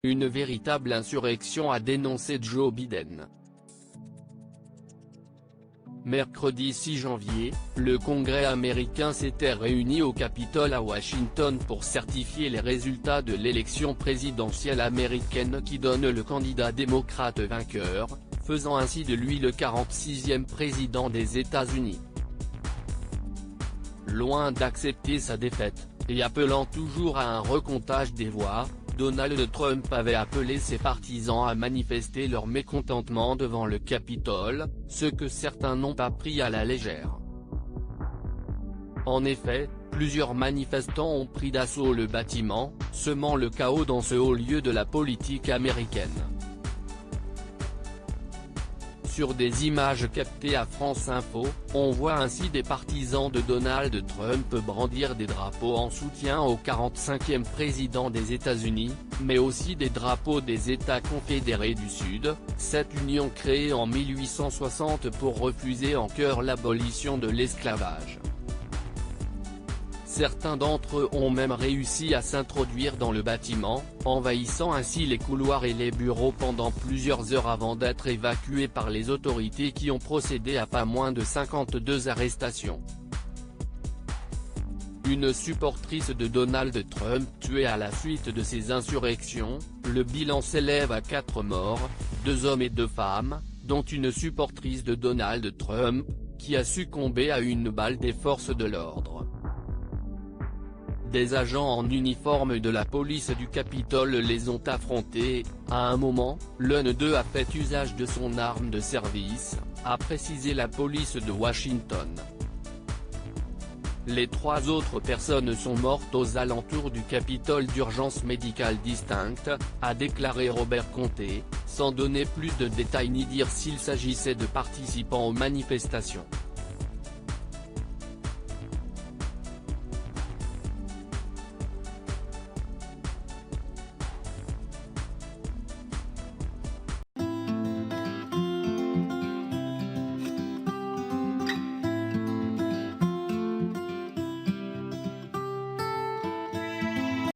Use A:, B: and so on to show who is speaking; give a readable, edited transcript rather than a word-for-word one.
A: Une véritable insurrection, a dénoncé Joe Biden. Mercredi 6 janvier, le Congrès américain s'était réuni au Capitole à Washington pour certifier les résultats de l'élection présidentielle américaine qui donne le candidat démocrate vainqueur, faisant ainsi de lui le 46e président des États-Unis. Loin d'accepter sa défaite, et appelant toujours à un recomptage des voix, Donald Trump avait appelé ses partisans à manifester leur mécontentement devant le Capitole, ce que certains n'ont pas pris à la légère. En effet, plusieurs manifestants ont pris d'assaut le bâtiment, semant le chaos dans ce haut lieu de la politique américaine. Sur des images captées à France Info, on voit ainsi des partisans de Donald Trump brandir des drapeaux en soutien au 45e président des États-Unis, mais aussi des drapeaux des États confédérés du Sud, cette union créée en 1860 pour refuser en chœur l'abolition de l'esclavage. Certains d'entre eux ont même réussi à s'introduire dans le bâtiment, envahissant ainsi les couloirs et les bureaux pendant plusieurs heures avant d'être évacués par les autorités qui ont procédé à pas moins de 52 arrestations. Une supportrice de Donald Trump tuée à la suite de ces insurrections, le bilan s'élève à 4 morts, 2 hommes et 2 femmes, dont une supportrice de Donald Trump, qui a succombé à une balle des forces de l'ordre. Des agents en uniforme de la police du Capitole les ont affrontés, à un moment, l'un d'eux a fait usage de son arme de service, a précisé la police de Washington. Les 3 autres personnes sont mortes aux alentours du Capitole d'urgence médicale distincte, a déclaré Robert Conté, sans donner plus de détails ni dire s'il s'agissait de participants aux manifestations.